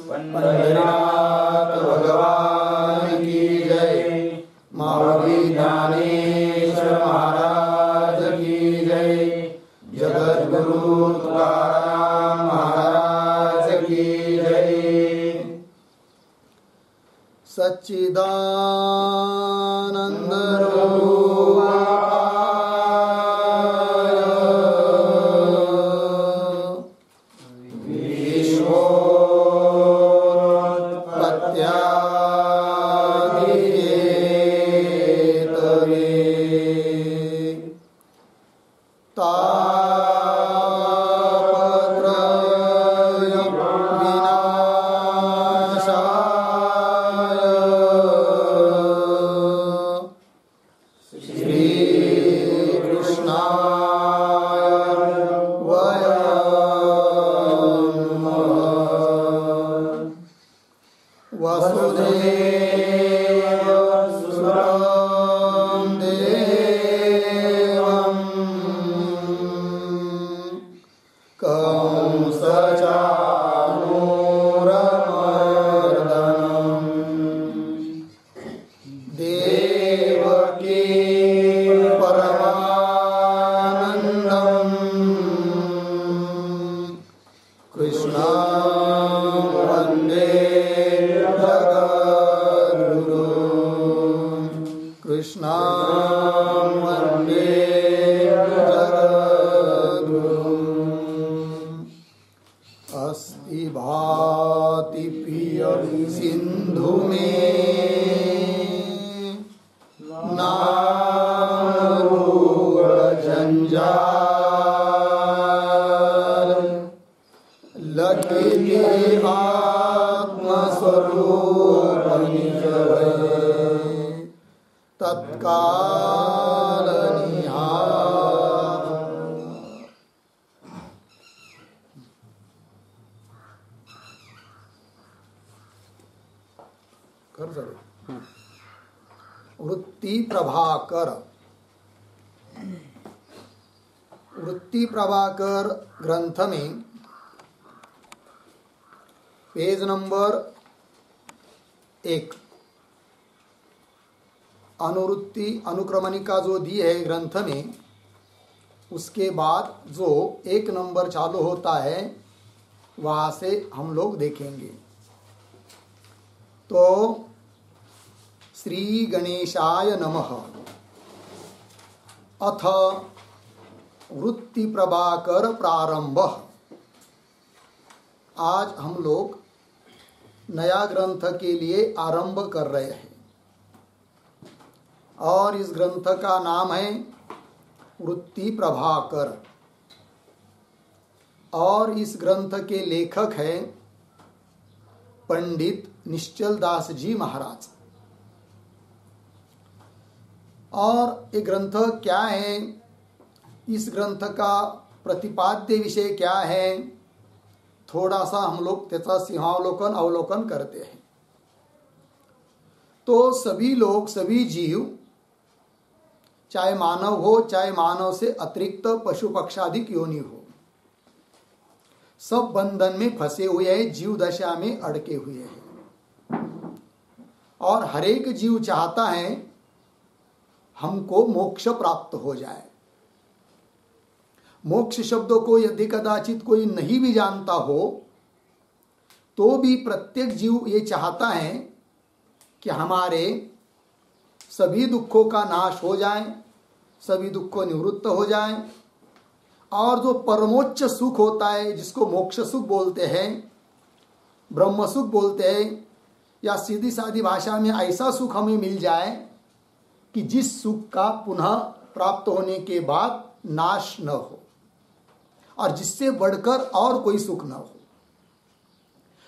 पंढरीनाथ भगवान की जय। माऊली ज्ञानेश्वर महाराज की जय। जगद्गुरु तुकाराम महाराज की जय। सच्चिदानंद वृत्ति प्रभाकर। वृत्ति प्रभाकर ग्रंथ में पेज नंबर 1 अनुवृत्ति अनुक्रमणिका जो दी है ग्रंथ में, उसके बाद जो 1 नंबर चालू होता है वहां से हम लोग देखेंगे। तो श्री गणेशाय नमः। अथ वृत्ति प्रभाकर प्रारंभ। आज हम लोग नया ग्रंथ के लिए आरंभ कर रहे हैं और इस ग्रंथ का नाम है वृत्ति प्रभाकर और इस ग्रंथ के लेखक हैं पंडित निश्चल दास जी महाराज। और ये ग्रंथ क्या है, इस ग्रंथ का प्रतिपाद्य विषय क्या है, थोड़ा सा हम लोग त्याचा सिंहावलोकन अवलोकन करते हैं। तो सभी लोग, सभी जीव, चाहे मानव हो चाहे मानव से अतिरिक्त पशु पक्षादिक योनि हो, सब बंधन में फंसे हुए हैं, जीव दशा में अड़के हुए हैं। और हर एक जीव चाहता है हमको मोक्ष प्राप्त हो जाए। मोक्ष शब्द को यदि कदाचित कोई नहीं भी जानता हो तो भी प्रत्येक जीव ये चाहता है कि हमारे सभी दुखों का नाश हो जाए, सभी दुखों निवृत्त हो जाए और जो परमोच्च सुख होता है, जिसको मोक्ष सुख बोलते हैं, ब्रह्म सुख बोलते हैं, या सीधी सादी भाषा में ऐसा सुख हमें मिल जाए कि जिस सुख का पुनः प्राप्त होने के बाद नाश न हो और जिससे बढ़कर और कोई सुख न हो।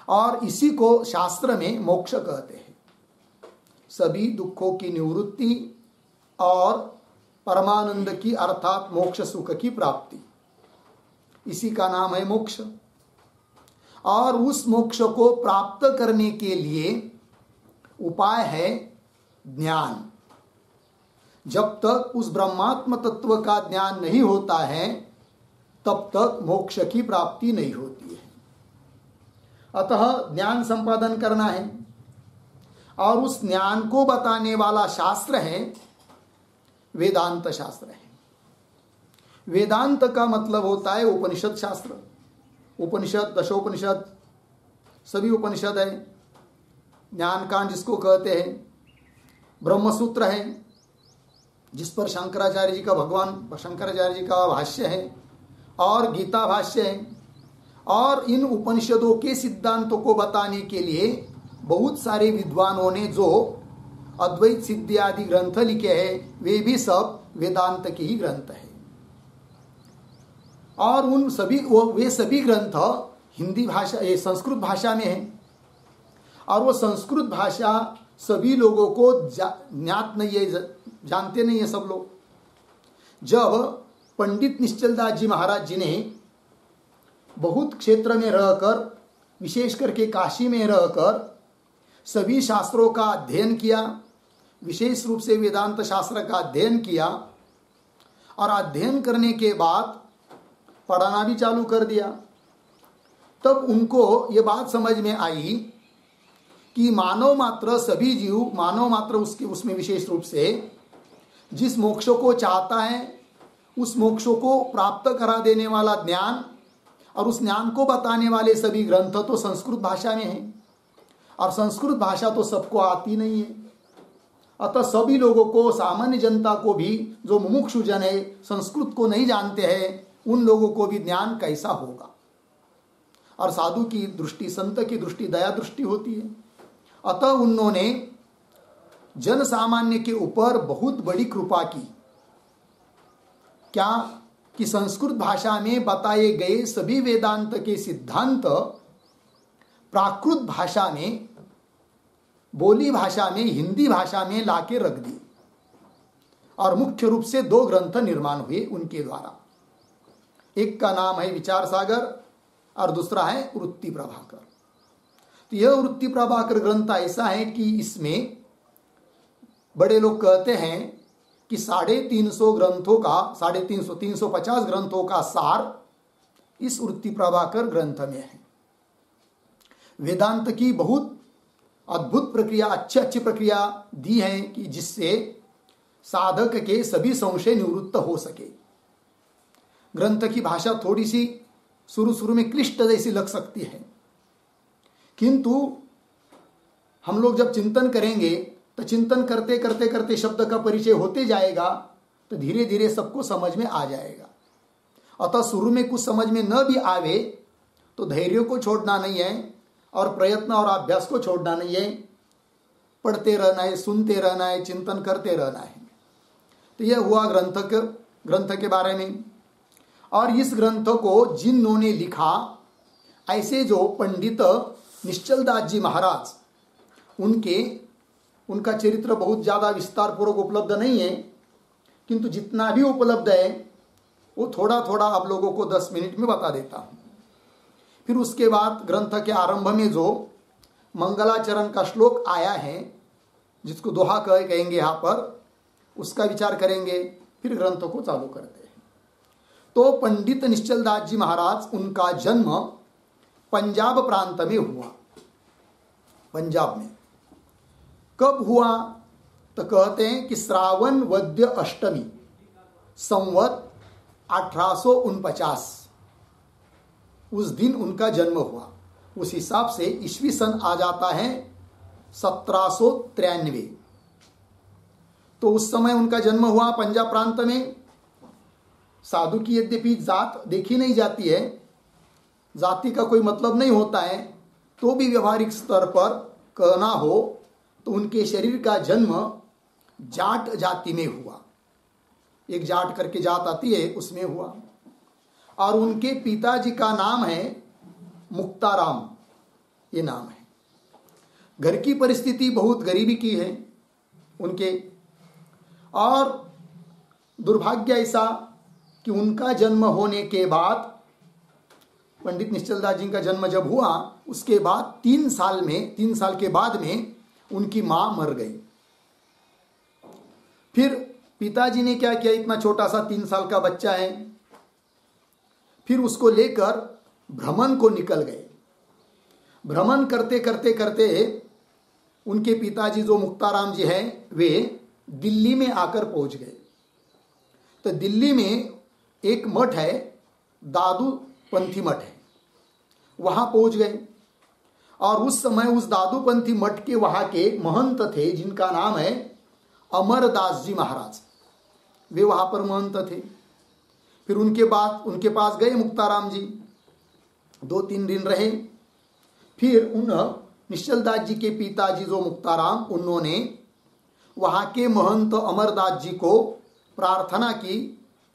और इसी को शास्त्र में मोक्ष कहते हैं। सभी दुखों की निवृत्ति और परमानंद की अर्थात मोक्ष सुख की प्राप्ति, इसी का नाम है मोक्ष। और उस मोक्ष को प्राप्त करने के लिए उपाय है ज्ञान। जब तक उस ब्रह्मात्म तत्व का ज्ञान नहीं होता है तब तक मोक्ष की प्राप्ति नहीं होती है। अतः ज्ञान संपादन करना है और उस ज्ञान को बताने वाला शास्त्र है वेदांत शास्त्र है। वेदांत का मतलब होता है उपनिषद शास्त्र। उपनिषद, दशोपनिषद, सभी उपनिषद है। ज्ञान कांड जिसको कहते हैं, ब्रह्मसूत्र है जिस पर शंकराचार्य जी का भाष्य है, और गीता भाष्य है। और इन उपनिषदों के सिद्धांतों को बताने के लिए बहुत सारे विद्वानों ने जो अद्वैत सिद्धि आदि ग्रंथ लिखे हैं वे भी सब वेदांत के ही ग्रंथ है। और वे सभी ग्रंथ हिंदी भाषा, संस्कृत भाषा में है। और वो संस्कृत भाषा सभी लोगों को ज्ञात नहीं है, जानते नहीं है सब लोग। जब पंडित निश्चलदास जी महाराज जी ने बहुत क्षेत्र में रहकर, विशेष करके काशी में रहकर सभी शास्त्रों का अध्ययन किया, विशेष रूप से वेदांत शास्त्र का अध्ययन किया, और अध्ययन करने के बाद पढ़ाना भी चालू कर दिया, तब उनको ये बात समझ में आई कि मानव मात्र, सभी जीव मानव मात्र उसमें विशेष रूप से जिस मोक्ष को चाहता है उस मोक्ष को प्राप्त करा देने वाला ज्ञान और उस ज्ञान को बताने वाले सभी ग्रंथ तो संस्कृत भाषा में है, और संस्कृत भाषा तो सबको आती नहीं है। अतः सभी लोगों को, सामान्य जनता को भी, जो मुमुक्षु जन है, संस्कृत को नहीं जानते हैं, उन लोगों को भी ज्ञान कैसा होगा। और साधु की दृष्टि, संत की दृष्टि दया दृष्टि होती है। अतः उन्होंने जन सामान्य के ऊपर बहुत बड़ी कृपा की। क्या कि संस्कृत भाषा में बताए गए सभी वेदांत के सिद्धांत प्राकृत भाषा में, बोली भाषा में, हिंदी भाषा में लाके रख दिए। और मुख्य रूप से 2 ग्रंथ निर्माण हुए उनके द्वारा। एक का नाम है विचार सागर और दूसरा है वृत्ति प्रभाकर। तो यह वृत्ति प्रभाकर ग्रंथ ऐसा है कि इसमें बड़े लोग कहते हैं कि 350 ग्रंथों का, 350 ग्रंथों का सार इस वृत्ति प्रभाकर ग्रंथ में है। वेदांत की बहुत अद्भुत प्रक्रिया, अच्छी प्रक्रिया दी है कि जिससे साधक के सभी संशय निवृत्त हो सके। ग्रंथ की भाषा थोड़ी सी शुरू में क्लिष्ट जैसी लग सकती है, किंतु हम लोग जब चिंतन करेंगे तो चिंतन करते करते करते शब्द का परिचय होते जाएगा, तो धीरे धीरे सबको समझ में आ जाएगा। अतः शुरू में कुछ समझ में न भी आवे तो धैर्य को छोड़ना नहीं है, और प्रयत्न और अभ्यास को छोड़ना नहीं है। पढ़ते रहना है, सुनते रहना है, चिंतन करते रहना है। तो यह हुआ ग्रंथ के बारे में। और इस ग्रंथ को जिन्होंने लिखा, ऐसे जो पंडित निश्चलदास जी महाराज, उनका चरित्र बहुत ज़्यादा विस्तार पूर्वक उपलब्ध नहीं है, किंतु जितना भी उपलब्ध है वो थोड़ा थोड़ा आप लोगों को 10 मिनट में बता देता हूँ। फिर उसके बाद ग्रंथ के आरंभ में जो मंगलाचरण का श्लोक आया है, जिसको दोहा कहेंगे यहाँ पर, उसका विचार करेंगे, फिर ग्रंथों को चालू करते हैं। तो पंडित निश्चलदास जी महाराज, उनका जन्म पंजाब प्रांत में हुआ। पंजाब में कब हुआ तो कहते हैं कि श्रावण वद्य अष्टमी संवत 1849 उस दिन उनका जन्म हुआ। उस हिसाब से ईस्वी सन आ जाता है 1793। तो उस समय उनका जन्म हुआ पंजाब प्रांत में। साधु की यद्यपि जात देखी नहीं जाती है, जाति का कोई मतलब नहीं होता है, तो भी व्यवहारिक स्तर पर कहना हो तो उनके शरीर का जन्म जाट जाति में हुआ। एक जाट करके जात आती है, उसमें हुआ। और उनके पिताजी का नाम है मुक्ताराम, ये नाम है। घर की परिस्थिति बहुत गरीबी की है उनके, और दुर्भाग्य ऐसा कि उनका जन्म होने के बाद, पंडित निश्चलदास जी का जन्म जब हुआ उसके बाद 3 साल के बाद में उनकी मां मर गई। फिर पिताजी ने क्या किया, इतना छोटा सा 3 साल का बच्चा है, फिर उसको लेकर भ्रमण को निकल गए। भ्रमण करते करते करते उनके पिताजी जो मुक्ताराम जी हैं वे दिल्ली में आकर पहुंच गए। तो दिल्ली में एक मठ है, दादू पंथी मठ है, वहां पहुंच गए। और उस समय उस दादूपंथी मठ के वहां के महंत थे जिनका नाम है अमरदास जी महाराज, वे वहां पर महंत थे। फिर उनके बाद उनके पास गए मुक्ताराम जी, 2-3 दिन रहे। फिर उन निश्चलदास जी के पिताजी जो मुक्ताराम, उन्होंने वहां के महंत अमरदास जी को प्रार्थना की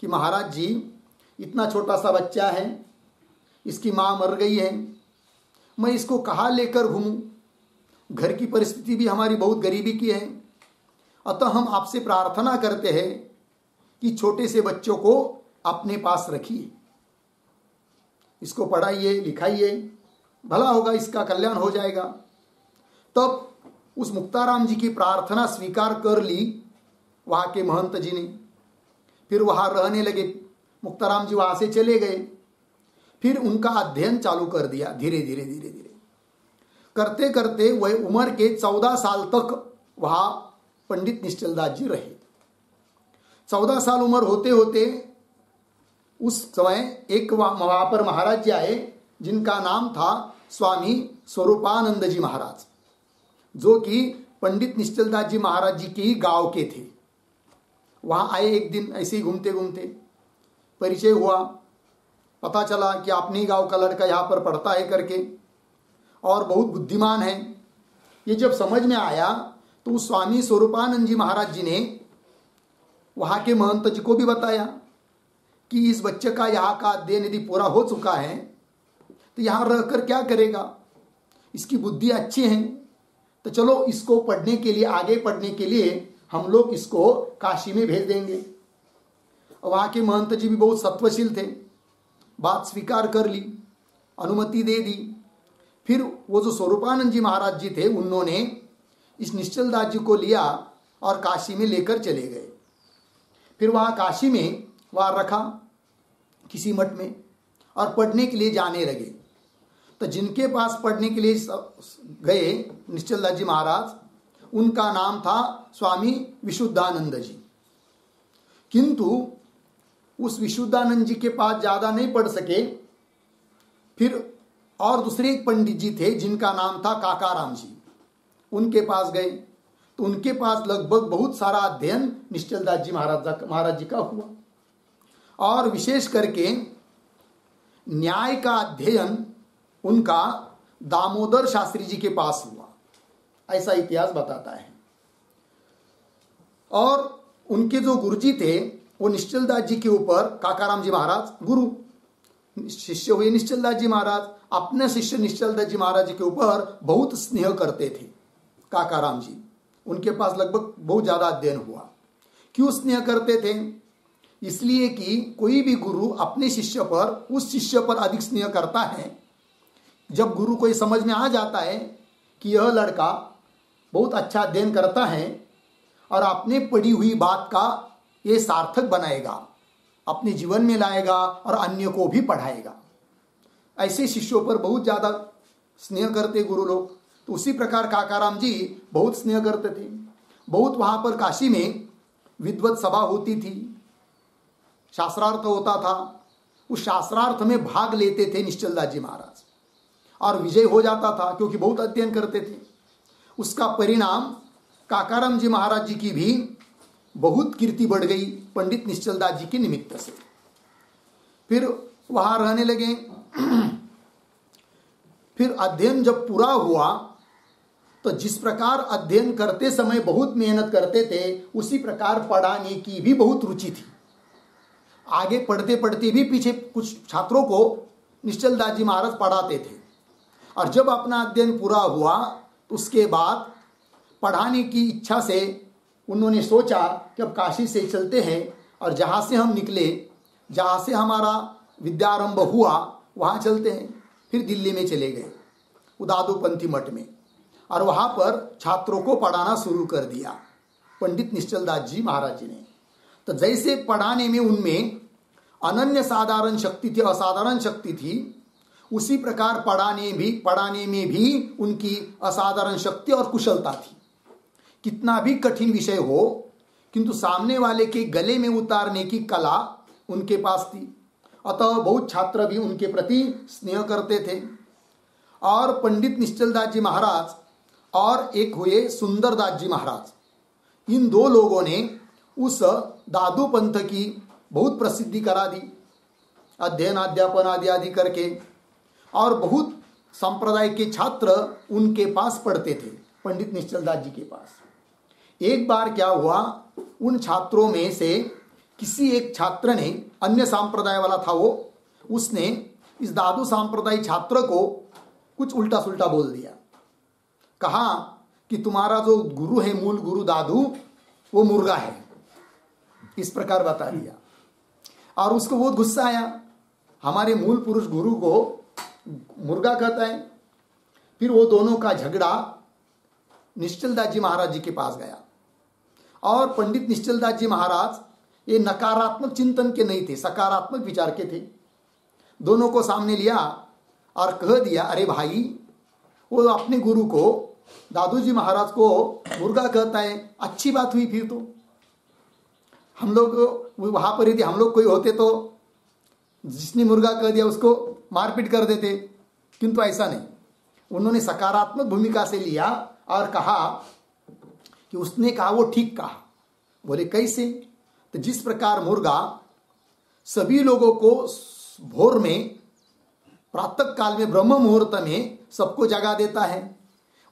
कि महाराज जी, इतना छोटा सा बच्चा है, इसकी मां मर गई है, मैं इसको कहाँ लेकर घूमूं, घर की परिस्थिति भी हमारी बहुत गरीबी की है, अतः हम आपसे प्रार्थना करते हैं कि छोटे से बच्चों को अपने पास रखिए, इसको पढ़ाइए लिखाइए, भला होगा, इसका कल्याण हो जाएगा। तब उस मुक्ताराम जी की प्रार्थना स्वीकार कर ली वहां के महंत जी ने। फिर वहां रहने लगे। मुक्ताराम जी वहां से चले गए। फिर उनका अध्ययन चालू कर दिया, धीरे धीरे धीरे धीरे करते करते वह उम्र के 14 साल तक वहां पंडित निश्चलदास जी रहे। 14 साल उम्र होते होते उस समय एक वहां पर महाराज जी आए जिनका नाम था स्वामी स्वरूपानंद जी महाराज, जो कि पंडित निश्चलदास जी महाराज जी के ही गांव के थे। वहां आए एक दिन, ऐसे ही घूमते घूमते परिचय हुआ, पता चला कि अपने ही गांव का लड़का यहाँ पर पढ़ता है करके, और बहुत बुद्धिमान है। ये जब समझ में आया तो उस स्वामी स्वरूपानंद जी महाराज जी ने वहां के महंत जी को भी बताया कि इस बच्चे का यहाँ का अध्ययन यदि पूरा हो चुका है तो यहाँ रहकर क्या करेगा, इसकी बुद्धि अच्छी है, तो चलो इसको पढ़ने के लिए, आगे पढ़ने के लिए हम लोग इसको काशी में भेज देंगे। वहां के महंत जी भी बहुत सत्वशील थे, बात स्वीकार कर ली, अनुमति दे दी। फिर वो जो स्वरूपानंद जी महाराज जी थे, उन्होंने इस निश्चलदास जी को लिया और काशी में लेकर चले गए। फिर वहाँ काशी में वहाँ रखा किसी मठ में, और पढ़ने के लिए जाने लगे। तो जिनके पास पढ़ने के लिए गए निश्चलदास जी महाराज, उनका नाम था स्वामी विशुद्धानंद जी। किंतु उस विशुद्धानंद जी के पास ज्यादा नहीं पढ़ सके। फिर और दूसरे एक पंडित जी थे जिनका नाम था काकाराम जी, उनके पास गए। तो उनके पास लगभग बहुत सारा अध्ययन निश्चलदास जी महाराज जी का हुआ, और विशेष करके न्याय का अध्ययन उनका दामोदर शास्त्री जी के पास हुआ, ऐसा इतिहास बताता है। और उनके जो गुरुजी थे वो निश्चलदास जी के ऊपर, काकाराम जी महाराज गुरु, शिष्य हुए निश्चलदास जी महाराज, अपने शिष्य निश्चलदास जी महाराज के ऊपर बहुत स्नेह करते थे काकाराम जी। उनके पास लगभग बहुत ज्यादा अध्ययन हुआ। क्यों स्नेह करते थे? इसलिए कि कोई भी गुरु अपने शिष्य पर, उस शिष्य पर अधिक स्नेह करता है जब गुरु को समझ में आ जाता है कि यह लड़का बहुत अच्छा अध्ययन करता है और अपने पढ़ी हुई बात का ये सार्थक बनाएगा, अपने जीवन में लाएगा और अन्य को भी पढ़ाएगा। ऐसे शिष्यों पर बहुत ज्यादा स्नेह करते गुरु लोग। तो उसी प्रकार काकाराम जी बहुत स्नेह करते थे। बहुत वहां पर काशी में विद्वत सभा होती थी, शास्त्रार्थ होता था। उस शास्त्रार्थ में भाग लेते थे निश्चलदास जी महाराज, और विजय हो जाता था क्योंकि बहुत अध्ययन करते थे। उसका परिणाम काकाराम जी महाराज जी की भी बहुत कीर्ति बढ़ गई पंडित निश्चलदास जी के निमित्त से। फिर वहां रहने लगे। फिर अध्ययन जब पूरा हुआ तो जिस प्रकार अध्ययन करते समय बहुत मेहनत करते थे, उसी प्रकार पढ़ाने की भी बहुत रुचि थी। आगे पढ़ते पढ़ते भी पीछे कुछ छात्रों को निश्चलदास जी महाराज पढ़ाते थे। और जब अपना अध्ययन पूरा हुआ तो उसके बाद पढ़ाने की इच्छा से उन्होंने सोचा कि अब काशी से चलते हैं, और जहाँ से हम निकले, जहाँ से हमारा विद्यारंभ हुआ, वहाँ चलते हैं। फिर दिल्ली में चले गए दादूपंथी मठ में, और वहाँ पर छात्रों को पढ़ाना शुरू कर दिया पंडित निश्चलदास जी महाराज जी ने। तो जैसे पढ़ाने में उनमें अनन्य साधारण शक्ति थी, असाधारण शक्ति थी, उसी प्रकार पढ़ाने में भी उनकी असाधारण शक्ति और कुशलता थी। कितना भी कठिन विषय हो, किंतु सामने वाले के गले में उतारने की कला उनके पास थी। अतः बहुत छात्र भी उनके प्रति स्नेह करते थे। और पंडित निश्चलदास जी महाराज और एक हुए सुंदरदास जी महाराज, इन दो लोगों ने उस दादू पंथ की बहुत प्रसिद्धि करा दी, अध्ययन अध्यापन आदि आदि करके। और बहुत संप्रदाय के छात्र उनके पास पढ़ते थे, पंडित निश्चलदास जी के पास। एक बार क्या हुआ, उन छात्रों में से किसी एक छात्र ने, अन्य संप्रदाय वाला था वो, उसने इस दादू संप्रदाय छात्र को कुछ उल्टा सुल्टा बोल दिया। कहा कि तुम्हारा जो गुरु है, मूल गुरु दादू, वो मुर्गा है, इस प्रकार बता दिया। और उसको बहुत गुस्सा आया, हमारे मूल पुरुष गुरु को मुर्गा कहता है। फिर वो दोनों का झगड़ा निश्चलदास जी महाराज जी के पास गया। और पंडित निश्चलदास जी महाराज ये नकारात्मक चिंतन के नहीं थे, सकारात्मक विचार के थे। दोनों को सामने लिया और कह दिया, अरे भाई, वो अपने गुरु को, दादू जी महाराज को मुर्गा कहता है, अच्छी बात हुई। फिर तो हम लोग वहां पर यदि हम लोग कोई होते तो जिसने मुर्गा कह दिया उसको मारपीट कर देते, किंतु ऐसा नहीं। उन्होंने सकारात्मक भूमिका से लिया और कहा कि उसने कहा वो ठीक कहा। बोले कैसे? तो जिस प्रकार मुर्गा सभी लोगों को भोर में, प्रातः काल में, ब्रह्म मुहूर्त में सबको जगा देता है,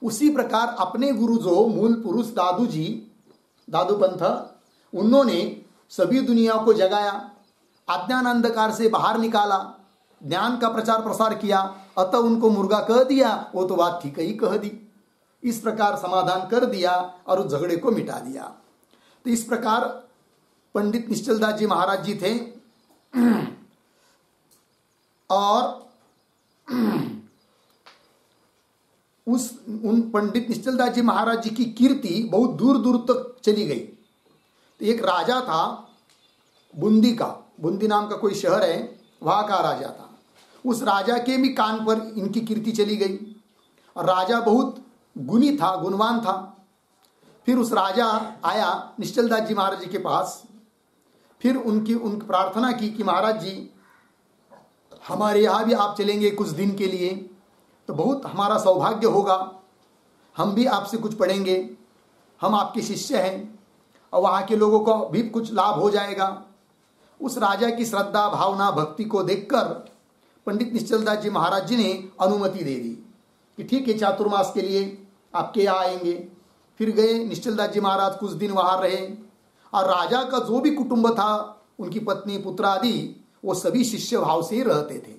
उसी प्रकार अपने गुरु जो मूल पुरुष दादू जी, दादू पंथ, उन्होंने सभी दुनिया को जगाया, अज्ञान अंधकार से बाहर निकाला, ज्ञान का प्रचार प्रसार किया। अतः उनको मुर्गा कह दिया, वो तो बात ठीक ही कह दी। इस प्रकार समाधान कर दिया और उस झगड़े को मिटा दिया। तो इस प्रकार पंडित निश्चलदास जी महाराज जी थे। और उन पंडित निश्चलदास जी महाराज जी की कीर्ति बहुत दूर दूर तक चली गई। तो एक राजा था बूंदी का, बूंदी नाम का कोई शहर है, वहां का राजा था। उस राजा के भी कान पर इनकी कीर्ति चली गई। और राजा बहुत गुणी था, गुणवान था। फिर उस राजा आया निश्चलदास जी महाराज जी के पास। फिर उनकी प्रार्थना की कि महाराज जी, हमारे यहाँ भी आप चलेंगे कुछ दिन के लिए तो बहुत हमारा सौभाग्य होगा, हम भी आपसे कुछ पढ़ेंगे, हम आपके शिष्य हैं और वहाँ के लोगों को भी कुछ लाभ हो जाएगा। उस राजा की श्रद्धा, भावना, भक्ति को देखकर पंडित निश्चलदास जी महाराज जी ने अनुमति दे दी कि ठीक है, चातुर्मास के लिए आपके यहाँ आएंगे। फिर गए निश्चलदास जी महाराज, कुछ दिन वहाँ रहे। और राजा का जो भी कुटुंब था, उनकी पत्नी, पुत्र आदि, वो सभी शिष्य भाव से ही रहते थे।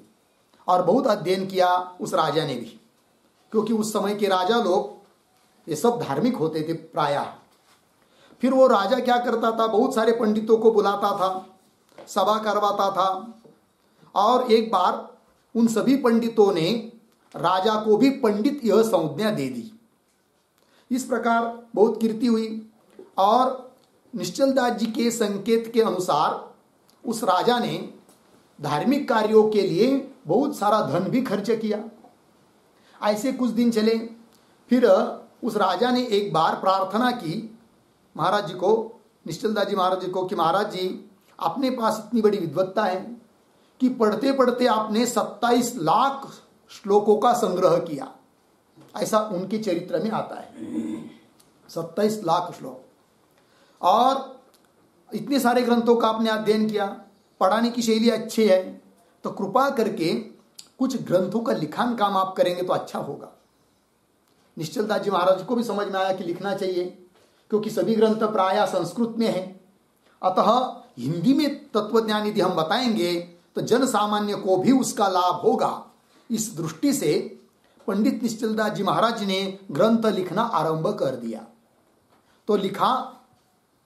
और बहुत अध्ययन किया उस राजा ने भी, क्योंकि उस समय के राजा लोग ये सब धार्मिक होते थे प्रायः। फिर वो राजा क्या करता था, बहुत सारे पंडितों को बुलाता था, सभा करवाता था। और एक बार उन सभी पंडितों ने राजा को भी पंडित यह संज्ञा दे दी। इस प्रकार बहुत कीर्ति हुई। और निश्चलदास जी के संकेत के अनुसार उस राजा ने धार्मिक कार्यों के लिए बहुत सारा धन भी खर्च किया। ऐसे कुछ दिन चले। फिर उस राजा ने एक बार प्रार्थना की महाराज जी को, निश्चलदास जी महाराज जी को, कि महाराज जी, अपने पास इतनी बड़ी विद्वत्ता है कि पढ़ते पढ़ते आपने 27 लाख श्लोकों का संग्रह किया। ऐसा उनके चरित्र में आता है, 27 लाख श्लोक। और इतने सारे ग्रंथों का आपने अध्ययन किया, पढ़ाने की शैली अच्छी है, तो कृपा करके कुछ ग्रंथों का लिखान काम आप करेंगे तो अच्छा होगा। निश्चलदास जी महाराज को भी समझ में आया कि लिखना चाहिए, क्योंकि सभी ग्रंथ प्रायः संस्कृत में है। अतः हिंदी में तत्वज्ञान यदि हम बताएंगे तो जन सामान्य को भी उसका लाभ होगा। इस दृष्टि से पंडित निश्चलदास जी महाराज ने ग्रंथ लिखना आरंभ कर दिया। तो लिखा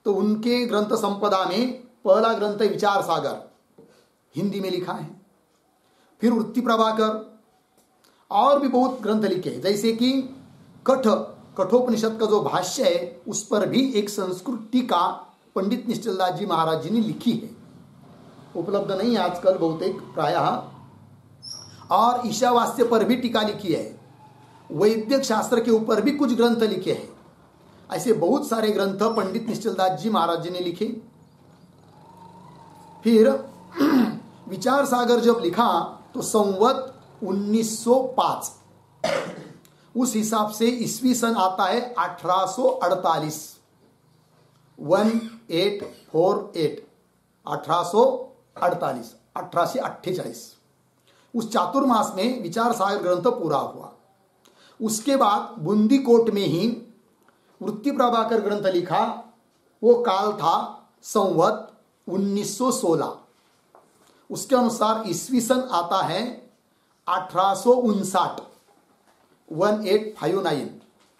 तो उनके ग्रंथ संपदा में पहला ग्रंथ विचार सागर हिंदी में लिखा है। फिर वृत्ति प्रभाकर और भी बहुत ग्रंथ लिखे हैं, जैसे कि कठोपनिषद का जो भाष्य है उस पर भी एक संस्कृत टीका पंडित निश्चलदास जी महाराज जी ने लिखी है, उपलब्ध नहीं है आजकल बहुतेक प्रायः। और ईशावास्य पर भी टीका लिखी है, वैदिक शास्त्र के ऊपर भी कुछ ग्रंथ लिखे हैं। ऐसे बहुत सारे ग्रंथ पंडित निश्चलदास जी महाराज जी ने लिखे। फिर विचार सागर जब लिखा तो संवत 1905, उस हिसाब से ईस्वी सन आता है 1848, 1848, 1848, 1848। उस चातुर्मास में विचार सागर ग्रंथ पूरा हुआ। उसके बाद बूंदी कोट में ही वृत्ति प्रभाकर ग्रंथ लिखा। वो काल था संवत 1916। उसके अनुसार ईस्वी सन आता है 1859, 1859,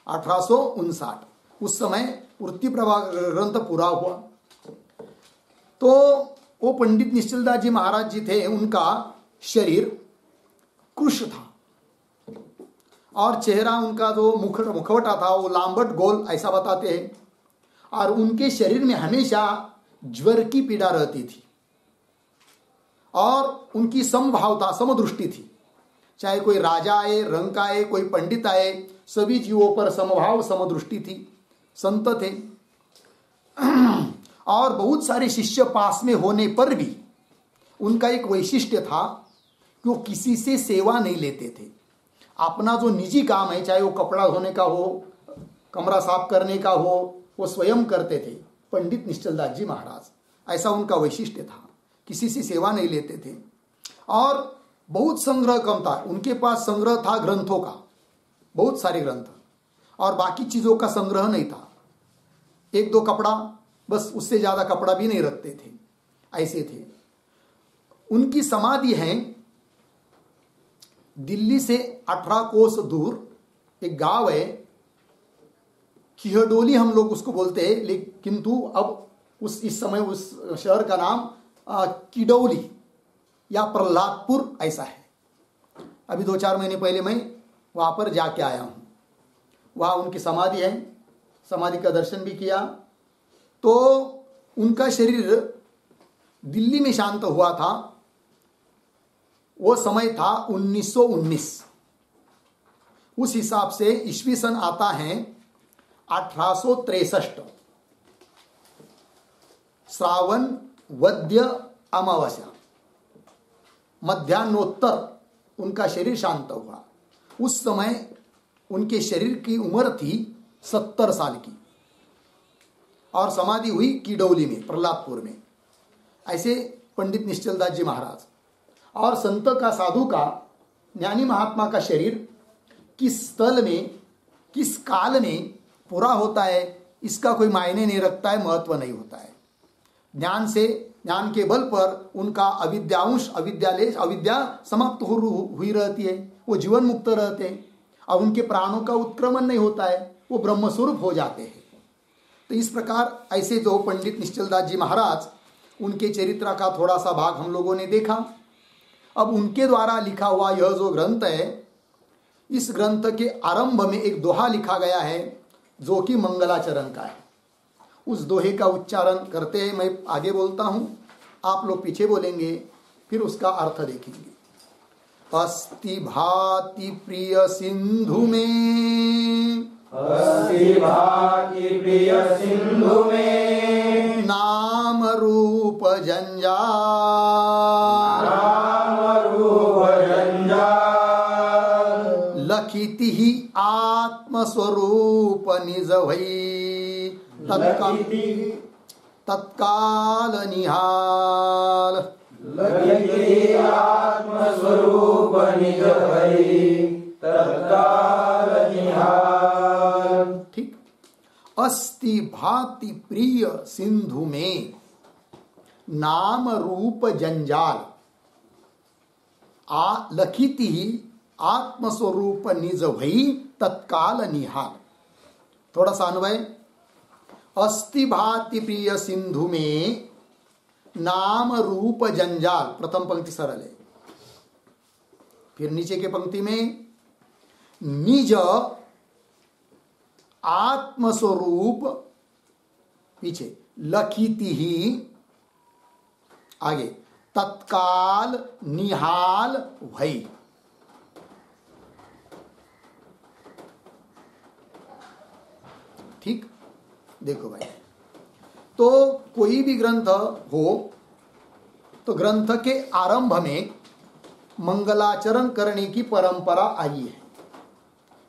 1859। उस समय वृत्ति प्रभाकर ग्रंथ पूरा हुआ। तो वो पंडित निश्चलदास जी महाराज जी थे, उनका शरीर कृश था और चेहरा उनका जो मुखवटा था वो लांबट गोल ऐसा बताते हैं। और उनके शरीर में हमेशा ज्वर की पीड़ा रहती थी और उनकी समभावता, समदृष्टि थी। चाहे कोई राजा आए, रंक आए, कोई पंडित आए, सभी जीवों पर समभाव समदृष्टि थी। संत थे और बहुत सारे शिष्य पास में होने पर भी उनका एक वैशिष्ट्य था कि वो किसी से सेवा नहीं लेते थे। अपना जो निजी काम है, चाहे वो कपड़ा धोने का हो, कमरा साफ करने का हो, वो स्वयं करते थे। पंडित निश्चलदास जी महाराज, ऐसा उनका वैशिष्ट्य था, किसी से सेवा नहीं लेते थे। और बहुत संग्रह कम था, उनके पास संग्रह था ग्रंथों का, बहुत सारे ग्रंथ, और बाकी चीजों का संग्रह नहीं था। एक दो कपड़ा बस, उससे ज्यादा कपड़ा भी नहीं रखते थे, ऐसे थे। उनकी समाधि है दिल्ली से 18 कोस दूर एक गांव है, किहडोली हम लोग उसको बोलते हैं, लेकिन किंतु अब इस समय उस शहर का नाम किडौली या प्रहलादपुर ऐसा है। अभी 2-4 महीने पहले मैं वहां पर जाके आया हूं। वहां उनकी समाधि है, समाधि का दर्शन भी किया। तो उनका शरीर दिल्ली में शांत हुआ था। वो समय था 1919। उस हिसाब से ईस्वी सन आता है 1863, श्रावण वद्य अमावस्या, मध्यान्होत्तर उनका शरीर शांत हुआ। उस समय उनके शरीर की उम्र थी 70 साल की और समाधि हुई किडौली में, प्रहलादपुर में। ऐसे पंडित निश्चलदास जी महाराज। और संत का, साधु का, ज्ञानी महात्मा का शरीर किस स्थल में, किस काल में पूरा होता है, इसका कोई मायने नहीं रखता है, महत्व नहीं होता है। ज्ञान से, ज्ञान के बल पर उनका अविद्या समाप्त हुई रहती है, वो जीवन मुक्त रहते हैं और उनके प्राणों का उत्क्रमण नहीं होता है, वो ब्रह्म स्वरूप हो जाते हैं। तो इस प्रकार ऐसे जो पंडित निश्चलदास जी महाराज, उनके चरित्र का थोड़ा सा भाग हम लोगों ने देखा। अब उनके द्वारा लिखा हुआ यह जो ग्रंथ है, इस ग्रंथ के आरंभ में एक दोहा लिखा गया है जो कि मंगलाचरण का है। उस दोहे का उच्चारण करते हैं, मैं आगे बोलता हूं, आप लोग पीछे बोलेंगे, फिर उसका अर्थ देखेंगे। अस्ति भाति प्रिय सिंधु में, अस्ति भाति प्रिय सिंधु में, नाम रूप जंजाल, नाम रूप जंजाल, लखिति ही आत्मस्वरूप निज भई, तत्काल निहाल, लखिति आत्मस्वरूप निज भई, तत्काल निहाल। ठीक। अस्ति भाति प्रिय सिंधु में, नाम रूप जंजाल, लखिति आत्मस्वरूप निज भई, तत्काल निहाल। थोड़ा सा अन्वय। अस्ति भाति प्रिय सिंधु में, नाम रूप जंजाल, प्रथम पंक्ति सरल है। फिर नीचे के पंक्ति में निज आत्मस्वरूप, पीछे लखिति ही, आगे तत्काल निहाल भई। ठीक, देखो भाई, तो कोई भी ग्रंथ हो तो ग्रंथ के आरंभ में मंगलाचरण करने की परंपरा आई है।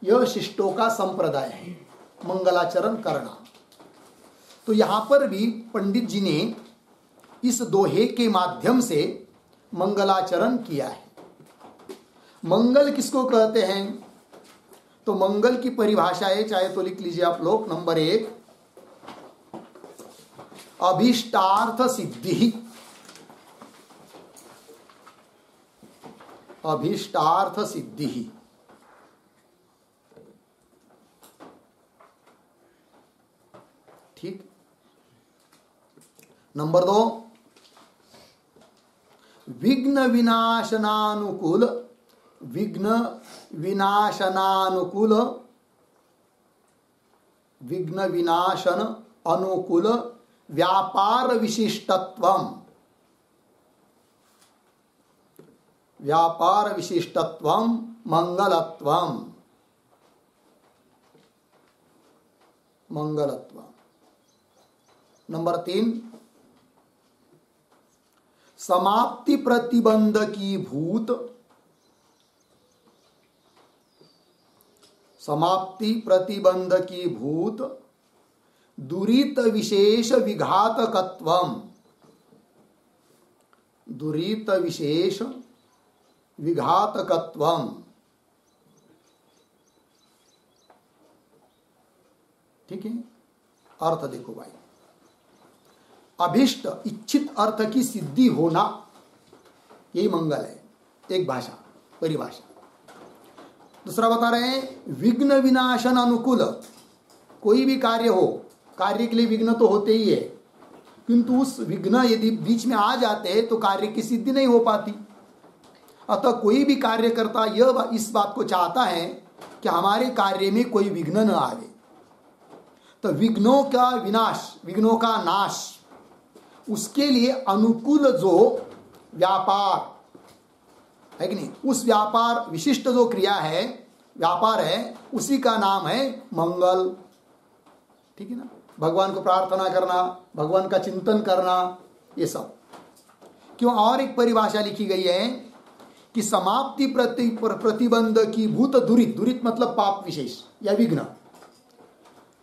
यह शिष्टों का संप्रदाय है, मंगलाचरण करना। तो यहां पर भी पंडित जी ने इस दोहे के माध्यम से मंगलाचरण किया है। मंगल किसको कहते हैं? तो मंगल की परिभाषा है, चाहे तो लिख लीजिए आप लोग। नंबर 1, अभीष्टार्थ सिद्धि। अभीष्टार्थ सिद्धि। ठीक। नंबर 2, विघ्न विनाशनानुकूल। विघ्न विनाशनानुकूल, विघ्न विनाशन अनुकूल व्यापार विशिष्टत्वम। व्यापार विशिष्टत्वम मंगलत्वम। मंगलत्वम। नंबर 3, समाप्ति प्रतिबंध की भूत। समाप्ति प्रतिबंध की भूत दुरित विशेष विघातकत्वम। दुरित विशेष विघातकत्वम। ठीक है। अर्थ देखो भाई, अभिष्ट इच्छित अर्थ की सिद्धि होना, यही मंगल है, एक भाषा परिभाषा। दूसरा बता रहे हैं विघ्न विनाशन अनुकूल। कोई भी कार्य हो, कार्य के लिए विघ्न तो होते ही है, किंतु उस विघ्न यदि बीच में आ जाते हैं तो कार्य की सिद्धि नहीं हो पाती। अतः कोई भी कार्य करता यह इस बात को चाहता है कि हमारे कार्य में कोई विघ्न न आवे। तो विघ्नों का विनाश, विघ्नों का नाश, उसके लिए अनुकूल जो व्यापार है कि नहीं, उस व्यापार विशिष्ट जो क्रिया है, व्यापार है, उसी का नाम है मंगल। ठीक है ना। भगवान को प्रार्थना करना, भगवान का चिंतन करना, ये सब क्यों। और एक परिभाषा लिखी गई है कि समाप्ति प्रतिबंध की भूत दुरित। दुरित मतलब पाप विशेष या विघ्न।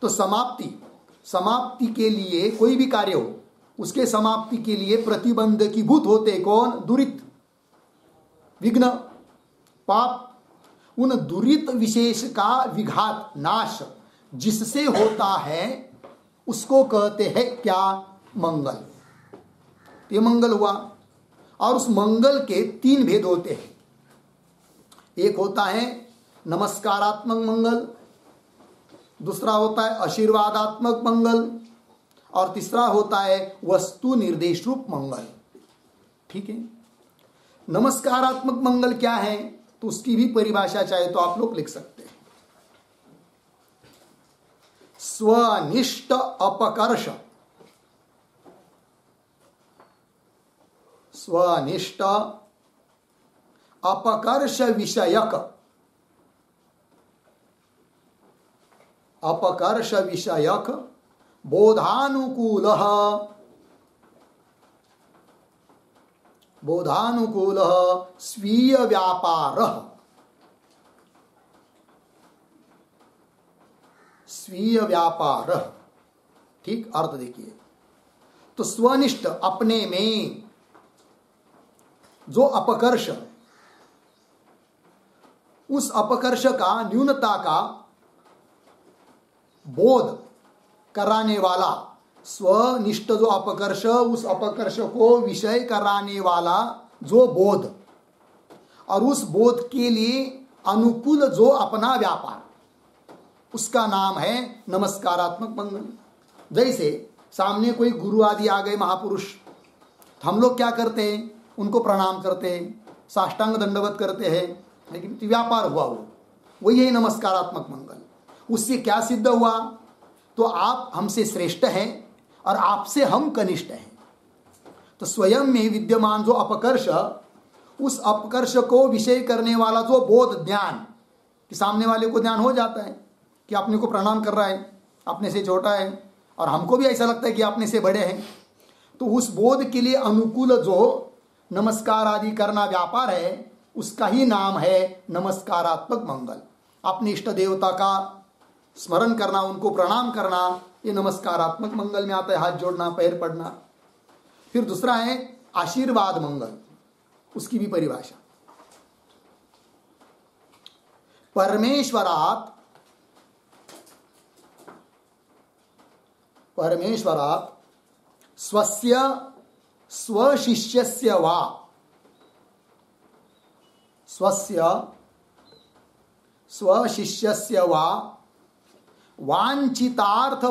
तो समाप्ति के लिए कोई भी कार्य हो, उसके समाप्ति के लिए प्रतिबंध की भूत होते कौन? दुरित, विघ्न, पाप। उन दुरित विशेष का विघात, नाश जिससे होता है उसको कहते हैं क्या? मंगल। ये मंगल हुआ। और उस मंगल के 3 भेद होते हैं। एक होता है नमस्कारात्मक मंगल, दूसरा होता है आशीर्वादात्मक मंगल, और तीसरा होता है वस्तु निर्देश रूप मंगल। ठीक है। नमस्कारात्मक मंगल क्या है? तो उसकी भी परिभाषा चाहे तो आप लोग लिख सकते हैं। स्वनिष्ठ अपकर्ष। स्वनिष्ठ अपकर्ष विषयक। अपकर्ष विषयक बोधानुकूल। बोधानुकूल स्वीय व्यापार। स्वीय व्यापार। ठीक। अर्थ देखिए, तो स्वनिष्ठ अपने में जो अपकर्ष, उस अपकर्ष का, न्यूनता का बोध कराने वाला, स्वनिष्ठ जो अपकर्ष, उस अपकर्ष को विषय कराने वाला जो बोध, और उस बोध के लिए अनुकूल जो अपना व्यापार, उसका नाम है नमस्कारात्मक मंगल। जैसे सामने कोई गुरु आदि आ गए, महापुरुष, तो हम लोग क्या करते हैं? उनको प्रणाम करते हैं, साष्टांग दंडवत करते हैं, लेकिन व्यापार हुआ वो, वही है नमस्कारात्मक मंगल। उससे क्या सिद्ध हुआ? तो आप हमसे श्रेष्ठ हैं और आपसे हम कनिष्ठ हैं। तो स्वयं में विद्यमान जो अपकर्ष, उस अपकर्ष को विषय करने वाला जो बोध, ज्ञान, कि सामने वाले को ज्ञान हो जाता है कि अपने को प्रणाम कर रहा है, अपने से छोटा है, और हमको भी ऐसा लगता है कि अपने से बड़े हैं। तो उस बोध के लिए अनुकूल जो नमस्कार आदि करना व्यापार है, उसका ही नाम है नमस्कारात्मक मंगल। अपने इष्ट देवता का स्मरण करना, उनको प्रणाम करना, ये नमस्कारात्मक मंगल में आता है, हाथ जोड़ना, पैर पड़ना। फिर दूसरा है आशीर्वाद मंगल, उसकी भी परिभाषा। परमेश्वरात् स्वस्य स्वशिष्यस्य वा वांछितार्थ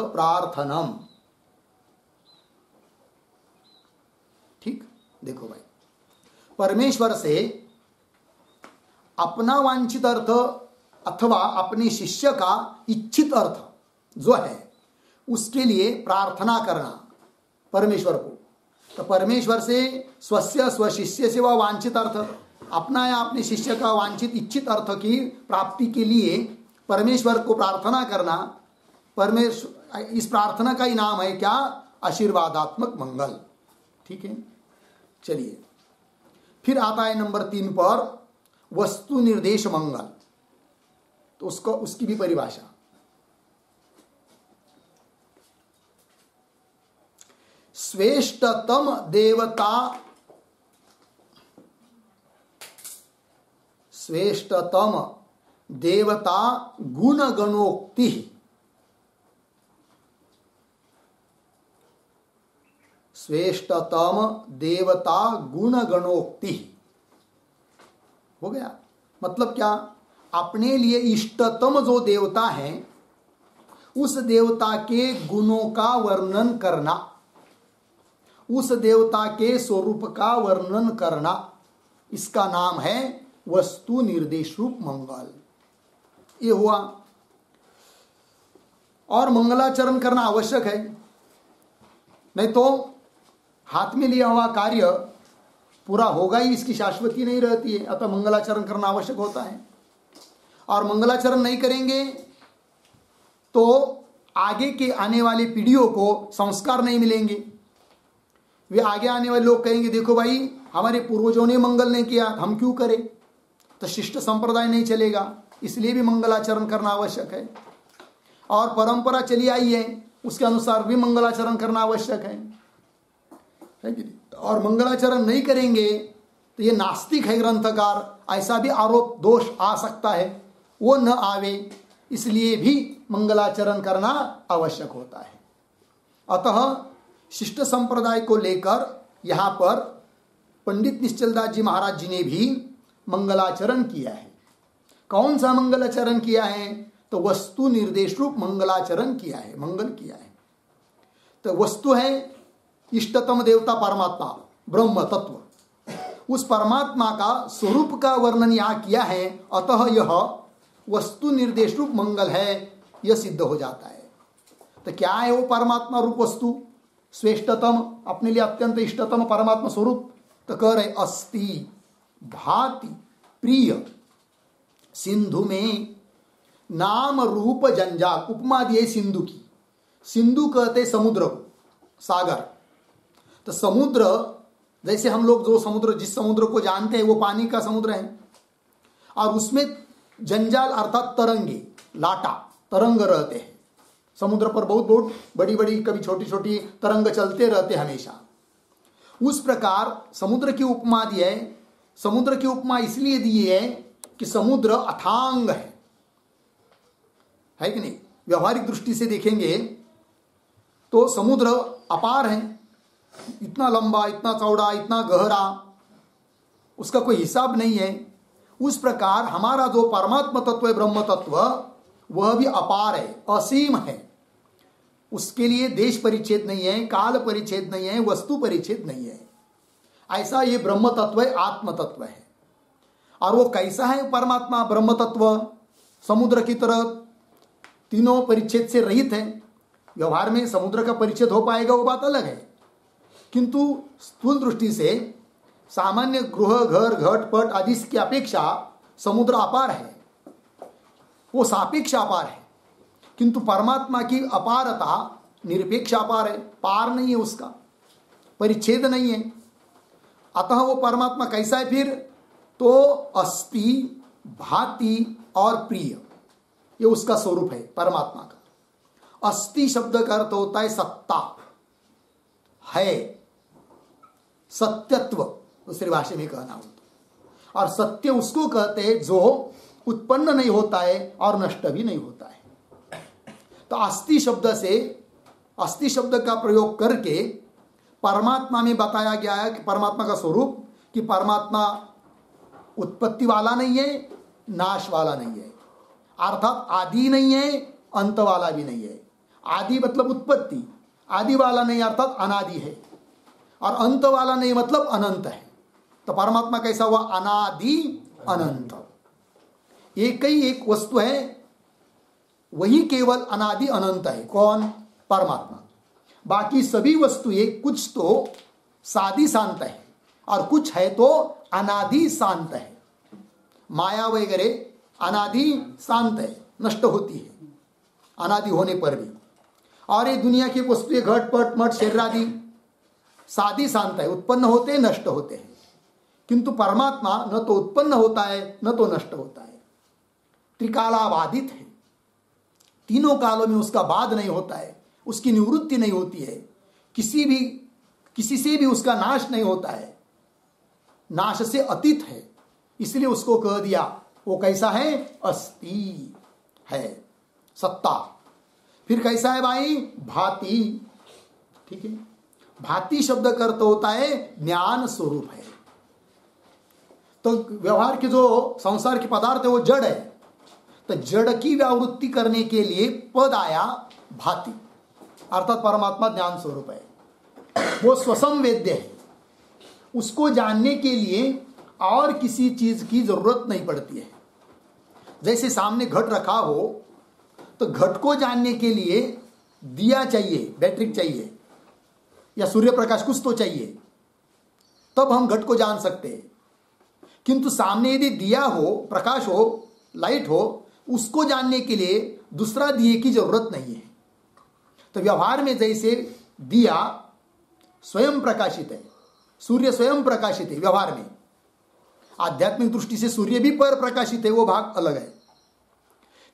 प्रार्थनम। ठीक, देखो भाई, परमेश्वर से अपना वांछित अर्थ अथवा अपने शिष्य का इच्छित अर्थ जो है, उसके लिए प्रार्थना करना परमेश्वर को। तो परमेश्वर से स्वशिष्य से वह वांछित अर्थ, अपना या अपने शिष्य का वांछित इच्छित अर्थ की प्राप्ति के लिए परमेश्वर को प्रार्थना करना, परमेश्वर, इस प्रार्थना का ही नाम है क्या? आशीर्वादात्मक मंगल। ठीक है, चलिए फिर आता है नंबर 3 पर वस्तु निर्देश मंगल। तो उसकी भी परिभाषा। श्रेष्ठतम देवता गुणगणोक्ति। श्रेष्ठतम देवता गुणगणोक्ति हो गया। मतलब क्या? अपने लिए इष्टतम जो देवता है, उस देवता के गुणों का वर्णन करना, उस देवता के स्वरूप का वर्णन करना, इसका नाम है वस्तु निर्देश रूप मंगल। ये हुआ। और मंगलाचरण करना आवश्यक है, नहीं तो हाथ में लिया हुआ कार्य पूरा होगा ही, इसकी शाश्वती नहीं रहती है। अतः मंगलाचरण करना आवश्यक होता है। और मंगलाचरण नहीं करेंगे तो आगे के आने वाली पीढ़ियों को संस्कार नहीं मिलेंगे। वे आगे आने वाले लोग कहेंगे, देखो भाई, हमारे पूर्वजों ने मंगल नहीं किया, हम क्यों करें? तो शिष्ट संप्रदाय नहीं चलेगा। इसलिए भी मंगलाचरण करना आवश्यक है। और परंपरा चली आई है, उसके अनुसार भी मंगलाचरण करना आवश्यक है कि नहीं? और मंगलाचरण नहीं करेंगे तो ये नास्तिक है ग्रंथकार, ऐसा भी आरोप दोष आ सकता है, वो न आवे, इसलिए भी मंगलाचरण करना आवश्यक होता है। अतः शिष्ट संप्रदाय को लेकर यहाँ पर पंडित निश्चलदास जी महाराज जी ने भी मंगलाचरण किया है। कौन सा मंगलाचरण किया है? तो वस्तु निर्देश रूप मंगलाचरण किया है, मंगल किया है। तो वस्तु है इष्टतम देवता परमात्मा, ब्रह्म तत्व। उस परमात्मा का स्वरूप का वर्णन यहाँ किया है, अतः यह वस्तु निर्देश रूप मंगल है, यह सिद्ध हो जाता है। तो क्या है वो परमात्मा रूप वस्तु? श्रेष्ठतम, अपने लिए अत्यंत इष्टतम परमात्मा स्वरूप। तो कह रहे अस्ति भाति प्रिय सिंधु में नाम रूप जंजाल। उपमा दिए सिंधु की। सिंधु कहते समुद्र को, सागर। तो समुद्र, जैसे हम लोग जो समुद्र, जिस समुद्र को जानते हैं वो पानी का समुद्र है, और उसमें जंजाल अर्थात तरंगे, लाटा, तरंग रहते हैं। समुद्र पर बहुत बहुत बड़ी बड़ी, कभी छोटी छोटी तरंग चलते रहते हमेशा। उस प्रकार समुद्र की उपमा दी है। समुद्र की उपमा इसलिए दी है कि समुद्र अथांग है कि नहीं? व्यवहारिक दृष्टि से देखेंगे तो समुद्र अपार है, इतना लंबा, इतना चौड़ा, इतना गहरा, उसका कोई हिसाब नहीं है। उस प्रकार हमारा जो परमात्मा तत्व है, ब्रह्म तत्व, वह भी अपार है, असीम है। उसके लिए देश परिच्छेद नहीं है, काल परिच्छेद नहीं है, वस्तु परिच्छेद नहीं है। ऐसा ये ब्रह्म तत्व है, आत्म तत्व है। और वो कैसा है परमात्मा ब्रह्म तत्व? समुद्र की तरह तीनों परिच्छेद से रहित है। व्यवहार में समुद्र का परिच्छेद हो पाएगा वो बात अलग है, किंतु स्थूल दृष्टि से सामान्य गृह, घर, घट, पट आदि की अपेक्षा समुद्र अपार है, वो सापेक्ष अपार है। किंतु परमात्मा की अपारता निरपेक्ष अपार है, पार नहीं है, उसका परिच्छेद नहीं है। अतः वो परमात्मा कैसा है फिर? तो अस्ति, भाति और प्रिय, ये उसका स्वरूप है परमात्मा का। अस्ति शब्द का अर्थ होता है सत्ता है, सत्यत्व दूसरी भाषा में कहना हो तो। और सत्य उसको कहते हैं जो उत्पन्न नहीं होता है और नष्ट भी नहीं होता है। तो अस्ति शब्द से, अस्ति शब्द का प्रयोग करके परमात्मा में बताया गया है कि परमात्मा का स्वरूप, कि परमात्मा उत्पत्ति वाला नहीं है, नाश वाला नहीं है, अर्थात आदि नहीं है, अंत वाला भी नहीं है। आदि मतलब उत्पत्ति, आदि वाला नहीं अर्थात अनादि है, और अंत वाला नहीं मतलब अनंत है। तो परमात्मा कैसा हुआ? अनादि अनंत। एक ही एक वस्तु है, वही केवल अनादि अनंत है। कौन? परमात्मा। बाकी सभी वस्तुएं कुछ तो सादी शांत है और कुछ है तो अनादि शांत है। माया वगैरह अनादि शांत है, नष्ट होती है अनादि होने पर भी। और ये दुनिया की वस्तुएं घट पट मठ शरीर आदि सादी शांत है, उत्पन्न होते हैं, नष्ट होते हैं। किंतु परमात्मा न तो उत्पन्न होता है न तो नष्ट होता है, त्रिकालाबाधित है। तीनों कालों में उसका बाध नहीं होता है, उसकी निवृत्ति नहीं होती है, किसी से भी उसका नाश नहीं होता है, नाश से अतीत है। इसलिए उसको कह दिया वो कैसा है? अस्ति है, सत्ता। फिर कैसा है भाई? भाति। ठीक है, भाति शब्द का अर्थ होता है ज्ञान स्वरूप है। तो व्यवहार के जो संसार के पदार्थ है वो जड़ है, तो जड़ की व्यावृत्ति करने के लिए पद आया भाति, अर्थात परमात्मा ज्ञान स्वरूप है, वो स्वसंवेद्य है। उसको जानने के लिए और किसी चीज की जरूरत नहीं पड़ती है। जैसे सामने घट रखा हो तो घट को जानने के लिए दिया चाहिए, बैटरी चाहिए, या सूर्य प्रकाश कुछ तो चाहिए, तब हम घट को जान सकते हैं। किंतु सामने यदि दिया हो, प्रकाश हो, लाइट हो, उसको जानने के लिए दूसरा दिए की जरूरत नहीं है। तो व्यवहार में जैसे दिया स्वयं प्रकाशित है, सूर्य स्वयं प्रकाशित है व्यवहार में, आध्यात्मिक दृष्टि से सूर्य भी पर प्रकाशित है, वो भाग अलग है।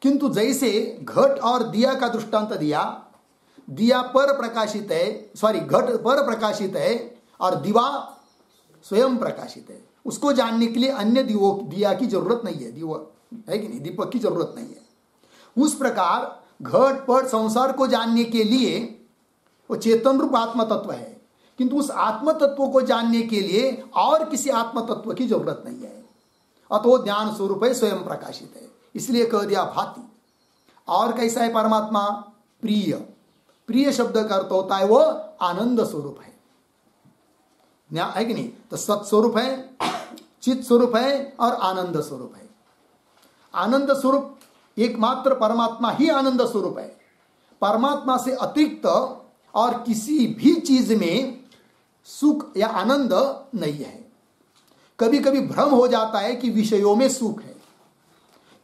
किंतु जैसे घट और दिया का दृष्टांत दिया, दिया पर प्रकाशित है, घट पर प्रकाशित है और दिवा स्वयं प्रकाशित है। उसको जानने के लिए अन्य दिया की जरूरत नहीं है, दिवा है कि नहीं, दीपक की जरूरत नहीं है। उस प्रकार घट पट संसार को जानने के लिए वो चेतन रूप आत्म तत्व है, किंतु उस आत्म तत्व को जानने के लिए और किसी आत्म तत्व की जरूरत नहीं है। अतः वो ज्ञान स्वरूप है, स्वयं प्रकाशित है, इसलिए कह दिया भाति। और कैसा है परमात्मा? प्रिय। प्रिय शब्द का अर्थ होता है वो आनंद स्वरूप है कि नहीं? तो सत स्वरूप है, चित स्वरूप है और आनंद स्वरूप है। आनंद स्वरूप एकमात्र परमात्मा ही आनंद स्वरूप है। परमात्मा से अतिरिक्त और किसी भी चीज में सुख या आनंद नहीं है। कभी कभी भ्रम हो जाता है कि विषयों में सुख है,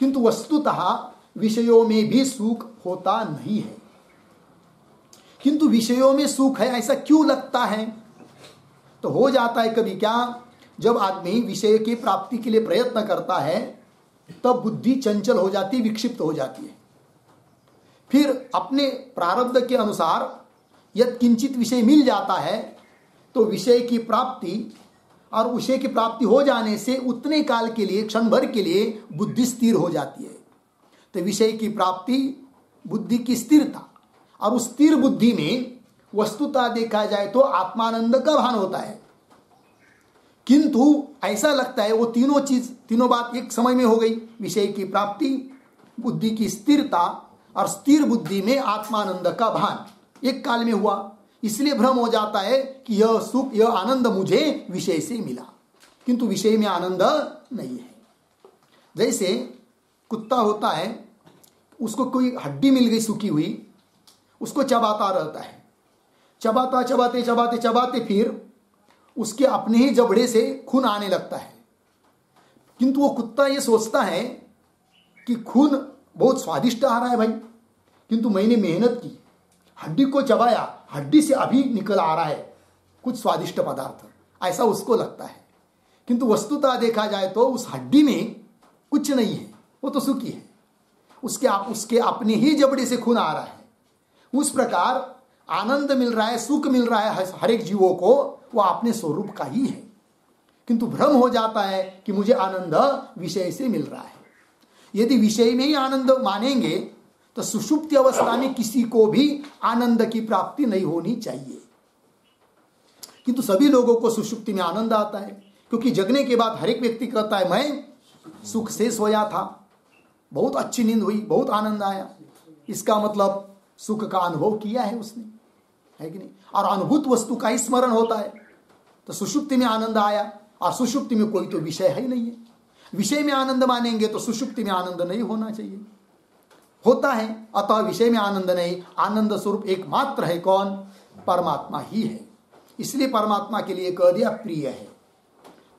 किंतु वस्तुतः विषयों में भी सुख होता नहीं है। किंतु विषयों में सुख है ऐसा क्यों लगता है? तो हो जाता है कभी क्या, जब आदमी विषय की प्राप्ति के लिए प्रयत्न करता है तब बुद्धि चंचल हो जाती, विक्षिप्त हो जाती है। फिर अपने प्रारब्ध के अनुसार यदि किंचित विषय मिल जाता है तो विषय की प्राप्ति और विषय की प्राप्ति हो जाने से उतने काल के लिए, क्षण भर के लिए बुद्धि स्थिर हो जाती है। तो विषय की प्राप्ति, बुद्धि की स्थिरता, और उस स्थिर बुद्धि में वस्तुतः देखा जाए तो आत्मानंद का भान होता है। किंतु ऐसा लगता है वो तीनों बात एक समय में हो गई, विषय की प्राप्ति, बुद्धि की स्थिरता और स्थिर बुद्धि में आत्मानंद का भान एक काल में हुआ। इसलिए भ्रम हो जाता है कि यह सुख, यह आनंद मुझे विषय से मिला, किंतु विषय में आनंद नहीं है। जैसे कुत्ता होता है, उसको कोई हड्डी मिल गई सूखी हुई, उसको चबाता रहता है, चबाता चबाते चबाते चबाते फिर उसके अपने ही जबड़े से खून आने लगता है। किंतु वो कुत्ता ये सोचता है कि खून बहुत स्वादिष्ट आ रहा है भाई, किंतु मैंने मेहनत की, हड्डी को चबाया, हड्डी से अभी निकल आ रहा है कुछ स्वादिष्ट पदार्थ, ऐसा उसको लगता है। किंतु वस्तुतः देखा जाए तो उस हड्डी में कुछ नहीं है, वो तो सूखी है, उसके अपने ही जबड़े से खून आ रहा है। उस प्रकार आनंद मिल रहा है, सुख मिल रहा है हर एक जीवों को, वो अपने स्वरूप का ही है। किंतु भ्रम हो जाता है कि मुझे आनंद विषय से मिल रहा है। यदि विषय में ही आनंद मानेंगे तो सुषुप्ति अवस्था में किसी को भी आनंद की प्राप्ति नहीं होनी चाहिए। किंतु सभी लोगों को सुषुप्ति में आनंद आता है, क्योंकि जगने के बाद हर एक व्यक्ति कहता है मैं सुख से सोया था, बहुत अच्छी नींद हुई, बहुत आनंद आया। इसका मतलब सुख का अनुभव किया है उसने, है कि नहीं? और अनुभूत वस्तु का ही स्मरण होता है। तो सुषुप्ति में आनंद आया, और सुषुप्ति में कोई तो विषय है ही नहीं है। विषय में आनंद मानेंगे तो सुषुप्ति में आनंद नहीं होना चाहिए, होता है। अतः विषय में आनंद नहीं, आनंद स्वरूप एकमात्र है कौन? परमात्मा ही है। इसलिए परमात्मा के लिए कह दिया प्रिय है।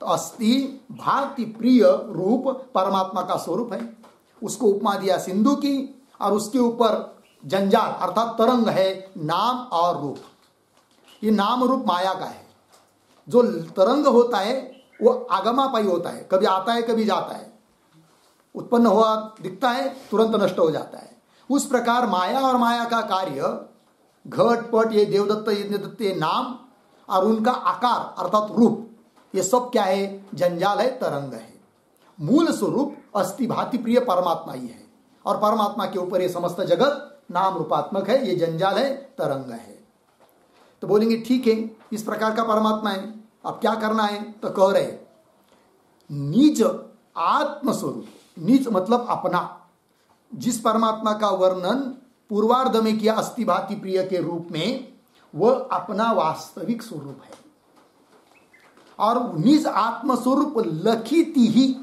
तो अस्ति भाति प्रिय रूप परमात्मा का स्वरूप है। उसको उपमा दिया सिंधु की, और उसके ऊपर जंजाल अर्थात तरंग है, नाम और रूप। ये नाम रूप माया का है। जो तरंग होता है वो आगमापाई होता है, कभी आता है कभी जाता है, उत्पन्न हुआ दिखता है तुरंत नष्ट हो जाता है। उस प्रकार माया और माया का कार्य घट पट, ये देवदत्त यज्ञदत्त, ये नाम और उनका आकार अर्थात रूप, ये सब क्या है? जंजाल है, तरंग है। मूल स्वरूप अस्ति भाति प्रिय परमात्मा ही है, और परमात्मा के ऊपर ये समस्त जगत नाम रूपात्मक है, ये जंजाल है, तरंग है। तो बोलेंगे ठीक है, इस प्रकार का परमात्मा है, अब क्या करना है? तो कह रहे निज आत्मस्वरूप, निज मतलब अपना, जिस परमात्मा का वर्णन पूर्वार्ध में किया अस्ति भाति प्रिय के रूप में, वह अपना वास्तविक स्वरूप है। और निज आत्मस्वरूप लखिति ही,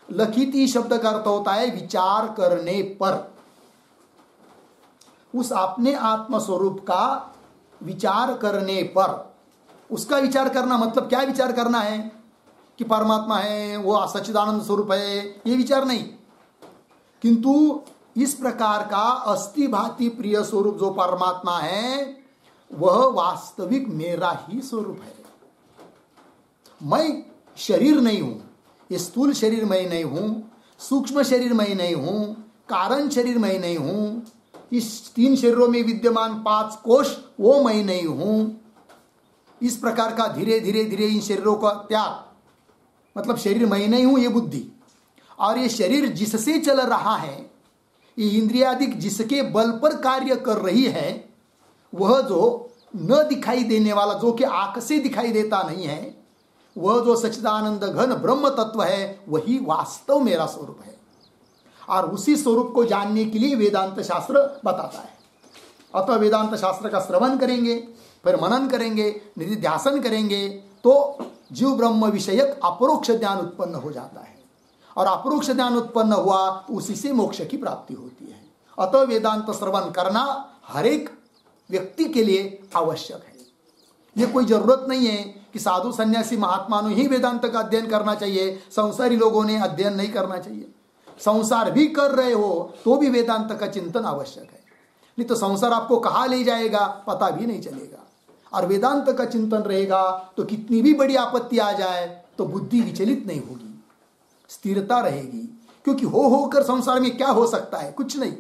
लखिति शब्द का अर्थ होता है विचार करने पर। उस अपने आत्मस्वरूप का विचार करने पर, उसका विचार करना मतलब क्या विचार करना है? कि परमात्मा है, वो सच्चिदानंद स्वरूप है, ये विचार नहीं। किंतु इस प्रकार का अस्ति भाति प्रिय स्वरूप जो परमात्मा है, वह वास्तविक मेरा ही स्वरूप है। मैं शरीर नहीं हूं, ये स्थूल शरीर मैं नहीं हूं, सूक्ष्म शरीर मैं नहीं हूं, कारण शरीर मैं नहीं हूं, इस 3 शरीरों में विद्यमान 5 कोश वो मैं नहीं हूं। इस प्रकार का धीरे धीरे धीरे इन शरीरों का त्याग, मतलब शरीर मैं नहीं हूं ये बुद्धि, और ये शरीर जिससे चल रहा है, ये इंद्रियादिक जिसके बल पर कार्य कर रही है, वह जो न दिखाई देने वाला, जो कि आंख से दिखाई देता नहीं है, वह जो सच्चिदानंद घन ब्रह्म तत्व है, वही वास्तव मेरा स्वरूप है। और उसी स्वरूप को जानने के लिए वेदांत शास्त्र बताता है। अतः वेदांत शास्त्र का श्रवण करेंगे, फिर मनन करेंगे, निधिध्यासन करेंगे, तो जीव ब्रह्म विषयक अपरोक्ष ज्ञान उत्पन्न हो जाता है। और अपरोक्ष ज्ञान उत्पन्न हुआ तो उसी से मोक्ष की प्राप्ति होती है। अतः वेदांत श्रवण करना हर एक व्यक्ति के लिए आवश्यक है। ये कोई जरूरत नहीं है कि साधु सन्यासी महात्मा ने ही वेदांत का अध्ययन करना चाहिए, संसारी लोगों ने अध्ययन नहीं करना चाहिए। संसार भी कर रहे हो तो भी वेदांत का चिंतन आवश्यक है, नहीं तो संसार आपको कहाँ ले जाएगा पता भी नहीं चलेगा। और वेदांत का चिंतन रहेगा तो कितनी भी बड़ी आपत्ति आ जाए तो बुद्धि विचलित नहीं होगी, स्थिरता रहेगी। क्योंकि हो होकर संसार में क्या हो सकता है? कुछ नहीं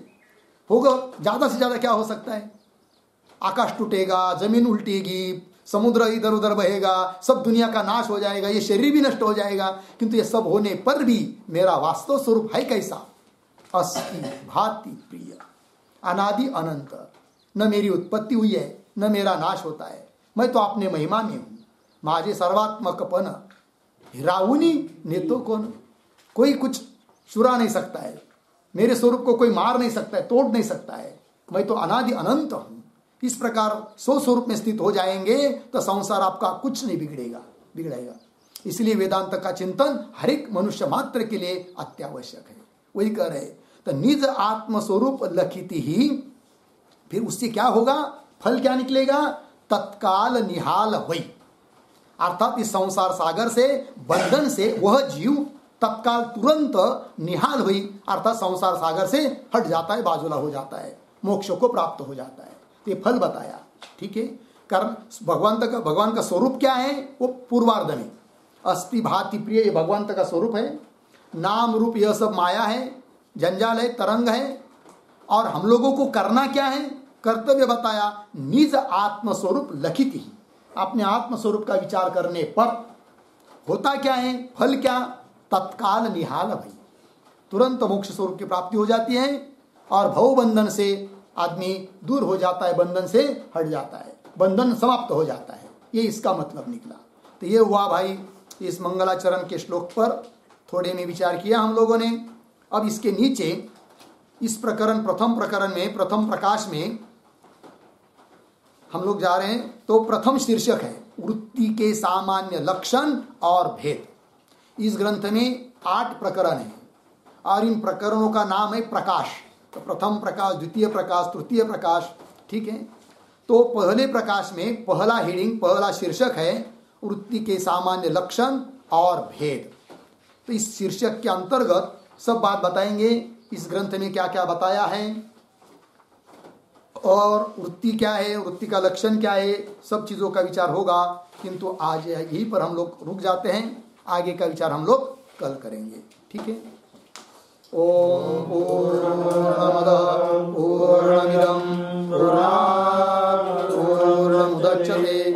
होगा। ज्यादा से ज्यादा क्या हो सकता है? आकाश टूटेगा, जमीन उल्टेगी, समुद्र इधर उधर बहेगा, सब दुनिया का नाश हो जाएगा, ये शरीर भी नष्ट हो जाएगा। किंतु ये सब होने पर भी मेरा वास्तव स्वरूप है कैसा? अस्ति भाति प्रिय, अनादि अनंत। न मेरी उत्पत्ति हुई है, न मेरा नाश होता है, मैं तो अपने महिमा में हूं। माझे सर्वात्मकपन हिराउनी नेतो कौन, कोई कुछ चुरा नहीं सकता है, मेरे स्वरूप को कोई मार नहीं सकता है, तोड़ नहीं सकता है, मैं तो अनादि अनंत हूं। इस प्रकार स्वस्वरूप में स्थित हो जाएंगे तो संसार आपका कुछ नहीं बिगड़ेगा। इसलिए वेदांत का चिंतन हर एक मनुष्य मात्र के लिए अत्यावश्यक है। वही कह रहे। तो निज आत्मस्वरूप लखिति ही, फिर उससे क्या होगा, फल क्या निकलेगा, तत्काल निहाल वही, अर्थात इस संसार सागर से, बंधन से वह जीव तत्काल तुरंत निहाल हुई, अर्थात संसार सागर से हट जाता है, बाजुला हो जाता है, मोक्ष को प्राप्त हो जाता है। ये फल बताया, ठीक है। कारण भगवान का स्वरूप क्या है, वो पूर्वार्ध में अस्ति भाति प्रिय, ये भगवान का स्वरूप है। नाम रूप यह सब माया है, जंजाल है, तरंग है। और हम लोगों को करना क्या है, कर्तव्य बताया, निज आत्मस्वरूप लखित ही, अपने आत्मस्वरूप का विचार करने पर होता क्या है, फल क्या, तत्काल निहाल भई, तुरंत मोक्ष स्वरूप की प्राप्ति हो जाती है और भव बंधन से आदमी दूर हो जाता है, बंधन से हट जाता है, बंधन समाप्त हो जाता है। ये इसका मतलब निकला। तो ये हुआ भाई इस मंगलाचरण के श्लोक पर थोड़े में विचार किया हम लोगों ने। अब इसके नीचे इस प्रकरण, प्रथम प्रकरण में, प्रथम प्रकाश में हम लोग जा रहे हैं। तो प्रथम शीर्षक है वृत्ति के सामान्य लक्षण और भेद। इस ग्रंथ में 8 प्रकरण हैं और इन प्रकरणों का नाम है प्रकाश। तो प्रथम प्रकाश, द्वितीय प्रकाश, तृतीय प्रकाश, ठीक है। तो पहले प्रकाश में पहला हेडिंग, पहला शीर्षक है वृत्ति के सामान्य लक्षण और भेद। तो इस शीर्षक के अंतर्गत सब बात बताएंगे, इस ग्रंथ में क्या क्या बताया है और वृत्ति क्या है, वृत्ति का लक्षण क्या है, सब चीजों का विचार होगा। किंतु आज यहीं पर हम लोग रुक जाते हैं, आगे का विचार हम लोग कल करेंगे, ठीक है। ओम पूर्णमदः पूर्णमिदं पूर्णात् पूर्णमुदच्यते